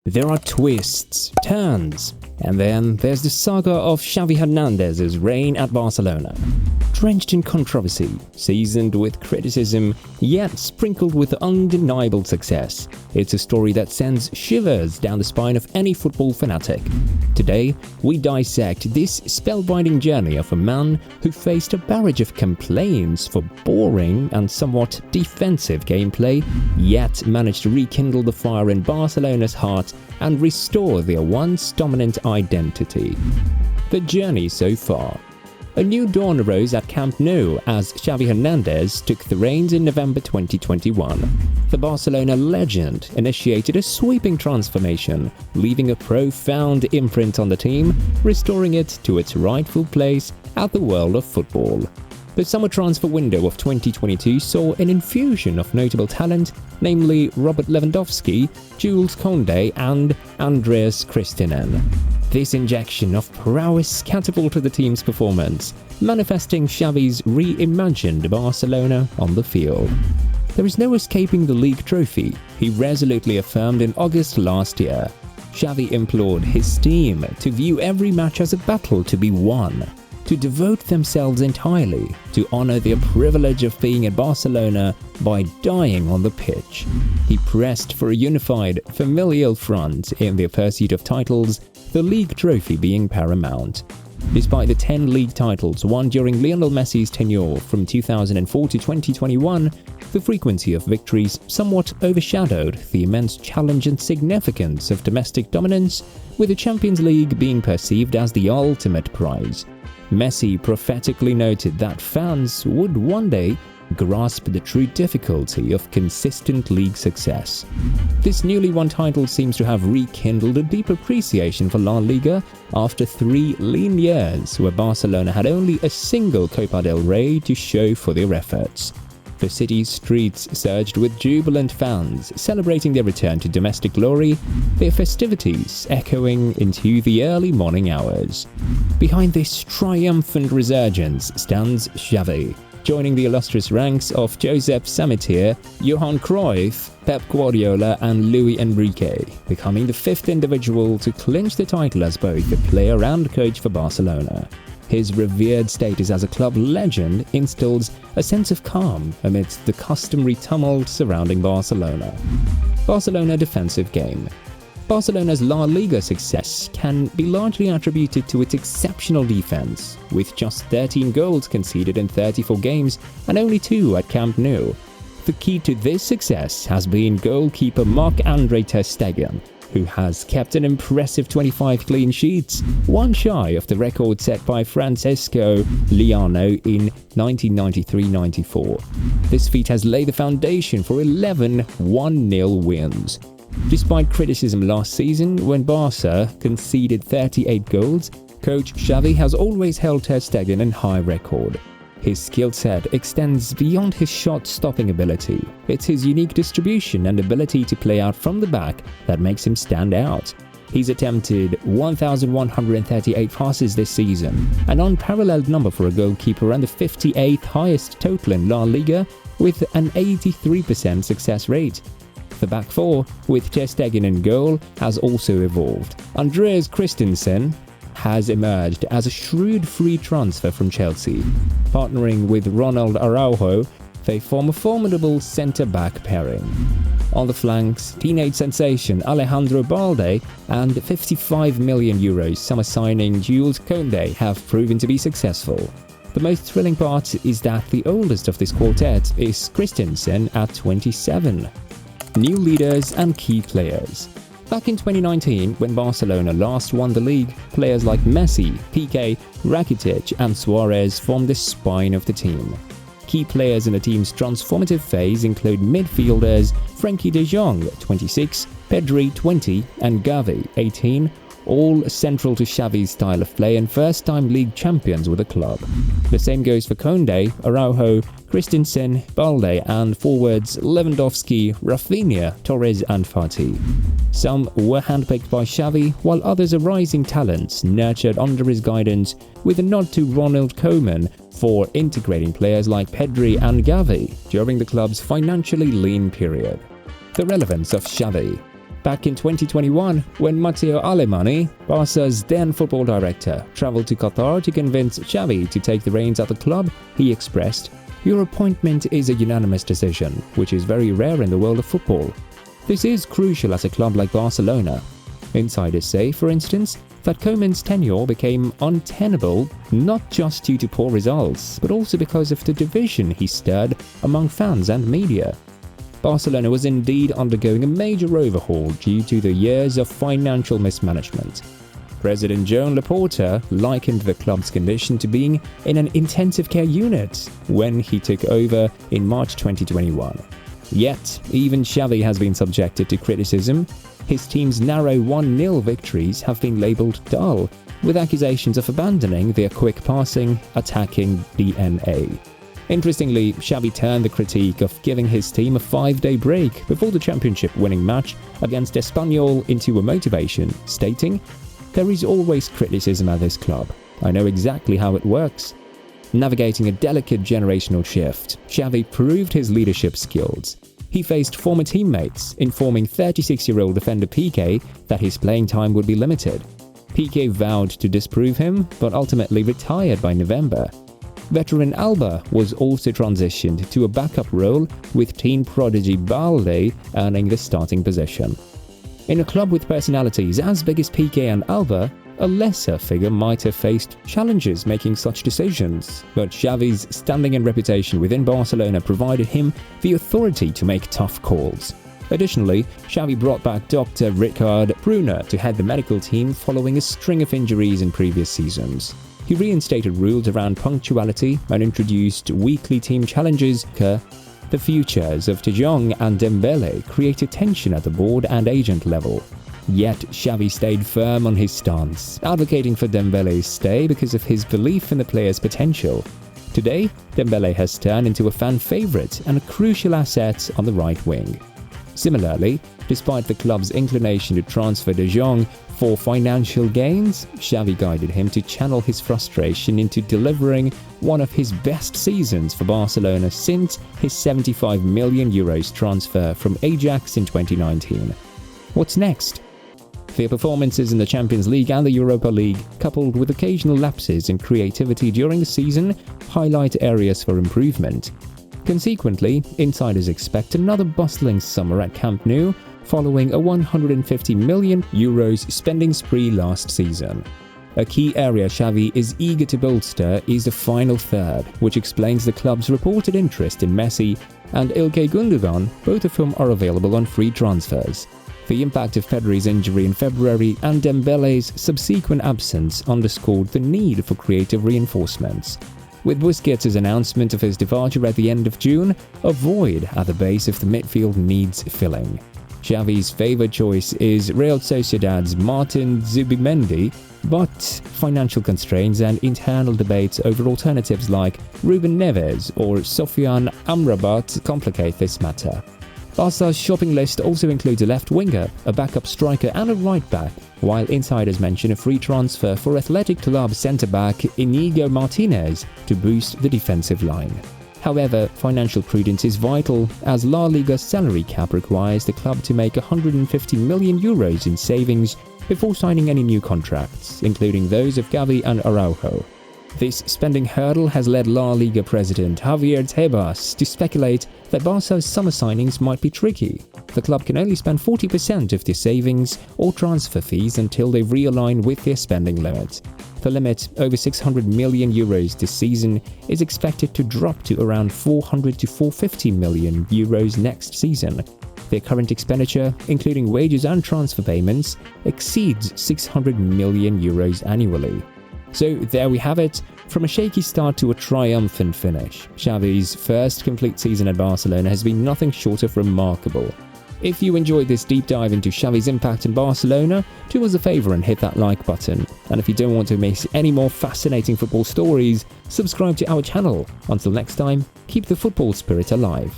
There are twists, turns, and then there's the saga of Xavi Hernandez's reign at Barcelona. Drenched in controversy, seasoned with criticism, yet sprinkled with undeniable success, it's a story that sends shivers down the spine of any football fanatic. Today, we dissect this spellbinding journey of a man who faced a barrage of complaints for boring and somewhat defensive gameplay, yet managed to rekindle the fire in Barcelona's heart and restore their once dominant identity. The journey so far. A new dawn arose at Camp Nou as Xavi Hernandez took the reins in November 2021. The Barcelona legend initiated a sweeping transformation, leaving a profound imprint on the team, restoring it to its rightful place at the world of football. The summer transfer window of 2022 saw an infusion of notable talent, namely Robert Lewandowski, Jules Koundé and Andreas Christensen. This injection of prowess catapulted the team's performance, manifesting Xavi's reimagined Barcelona on the field. There is no escaping the league trophy, he resolutely affirmed in August last year. Xavi implored his team to view every match as a battle to be won, to devote themselves entirely to honor their privilege of being at Barcelona by dying on the pitch. He pressed for a unified, familial front in their pursuit of titles, the league trophy being paramount. Despite the 10 league titles won during Lionel Messi's tenure from 2004 to 2021, the frequency of victories somewhat overshadowed the immense challenge and significance of domestic dominance, with the Champions League being perceived as the ultimate prize. Messi prophetically noted that fans would one day grasp the true difficulty of consistent league success. This newly won title seems to have rekindled a deep appreciation for La Liga after 3 lean years where Barcelona had only a single Copa del Rey to show for their efforts. The city's streets surged with jubilant fans celebrating their return to domestic glory, their festivities echoing into the early morning hours. Behind this triumphant resurgence stands Xavi, joining the illustrious ranks of Josep Samitier, Johan Cruyff, Pep Guardiola and Luis Enrique, becoming the 5th individual to clinch the title as both a player and coach for Barcelona. His revered status as a club legend instills a sense of calm amidst the customary tumult surrounding Barcelona. Barcelona defensive game. Barcelona's La Liga success can be largely attributed to its exceptional defense, with just 13 goals conceded in 34 games and only 2 at Camp Nou. The key to this success has been goalkeeper Marc-Andre ter Stegen, who has kept an impressive 25 clean sheets, one shy of the record set by Francesco Liano in 1993-94. This feat has laid the foundation for 11 1-0 wins. Despite criticism last season when Barca conceded 38 goals, coach Xavi has always held ter Stegen in high record. His skill set extends beyond his shot-stopping ability. It's his unique distribution and ability to play out from the back that makes him stand out. He's attempted 1,138 passes this season, an unparalleled number for a goalkeeper and the 58th highest total in La Liga, with an 83% success rate. The back four, with ter Stegen in goal, has also evolved. Andreas Christensen has emerged as a shrewd free transfer from Chelsea. Partnering with Ronald Araujo, they form a formidable centre-back pairing. On the flanks, teenage sensation Alejandro Balde and 55 million euros summer signing Jules Koundé have proven to be successful. The most thrilling part is that the oldest of this quartet is Christensen at 27. New leaders and key players. Back in 2019, when Barcelona last won the league, players like Messi, Piqué, Rakitic and Suarez formed the spine of the team. Key players in the team's transformative phase include midfielders Frenkie de Jong, 26, Pedri, 20 and Xavi, 18, all central to Xavi's style of play and first-time league champions with the club. The same goes for Koundé, Araujo, Christensen, Balde and forwards Lewandowski, Rafinha, Torres and Fati. Some were handpicked by Xavi, while others are rising talents nurtured under his guidance, with a nod to Ronald Koeman for integrating players like Pedri and Xavi during the club's financially lean period. The relevance of Xavi. Back in 2021, when Matteo Alemany, Barca's then football director, traveled to Qatar to convince Xavi to take the reins at the club, he expressed, "Your appointment is a unanimous decision, which is very rare in the world of football. This is crucial at a club like Barcelona." Insiders say, for instance, that Koeman's tenure became untenable not just due to poor results, but also because of the division he stirred among fans and media. Barcelona was indeed undergoing a major overhaul due to the years of financial mismanagement. President Joan Laporta likened the club's condition to being in an intensive care unit when he took over in March 2021. Yet, even Xavi has been subjected to criticism. His team's narrow 1-0 victories have been labelled dull, with accusations of abandoning their quick passing, attacking DNA. Interestingly, Xavi turned the critique of giving his team a 5-day break before the championship-winning match against Espanyol into a motivation, stating, "There is always criticism at this club. I know exactly how it works." Navigating a delicate generational shift, Xavi proved his leadership skills. He faced former teammates, informing 36-year-old defender Piqué that his playing time would be limited. Piqué vowed to disprove him, but ultimately retired by November. Veteran Alba was also transitioned to a backup role, with teen prodigy Balde earning the starting position. In a club with personalities as big as Piqué and Alba, a lesser figure might have faced challenges making such decisions, but Xavi's standing and reputation within Barcelona provided him the authority to make tough calls. Additionally, Xavi brought back Dr. Ricard Brunner to head the medical team following a string of injuries in previous seasons. He reinstated rules around punctuality and introduced weekly team challenges. The futures of De Jong and Dembele created tension at the board and agent level. Yet Xavi stayed firm on his stance, advocating for Dembele's stay because of his belief in the player's potential. Today, Dembele has turned into a fan favourite and a crucial asset on the right wing. Similarly, despite the club's inclination to transfer De Jong for financial gains, Xavi guided him to channel his frustration into delivering one of his best seasons for Barcelona since his €75 million transfer from Ajax in 2019. What's next? Their performances in the Champions League and the Europa League, coupled with occasional lapses in creativity during the season, highlight areas for improvement. Consequently, insiders expect another bustling summer at Camp Nou, following a €150 million spending spree last season. A key area Xavi is eager to bolster is the final third, which explains the club's reported interest in Messi and Ilkay Gundogan, both of whom are available on free transfers. The impact of Pedri's injury in February and Dembele's subsequent absence underscored the need for creative reinforcements. With Busquets' announcement of his departure at the end of June, a void at the base of the midfield needs filling. Xavi's favoured choice is Real Sociedad's Martin Zubimendi, but financial constraints and internal debates over alternatives like Ruben Neves or Sofian Amrabat complicate this matter. Barca's shopping list also includes a left winger, a backup striker and a right back, while insiders mention a free transfer for Athletic Club centre-back Inigo Martinez to boost the defensive line. However, financial prudence is vital, as La Liga's salary cap requires the club to make €150 million in savings before signing any new contracts, including those of Gavi and Araujo. This spending hurdle has led La Liga president Javier Tebas to speculate that Barca's summer signings might be tricky. The club can only spend 40% of their savings or transfer fees until they realign with their spending limit. The limit, over €600 million this season, is expected to drop to around €400 to €450 million next season. Their current expenditure, including wages and transfer payments, exceeds €600 million annually. So there we have it, from a shaky start to a triumphant finish. Xavi's first complete season at Barcelona has been nothing short of remarkable. If you enjoyed this deep dive into Xavi's impact in Barcelona, do us a favour and hit that like button. And if you don't want to miss any more fascinating football stories, subscribe to our channel. Until next time, keep the football spirit alive.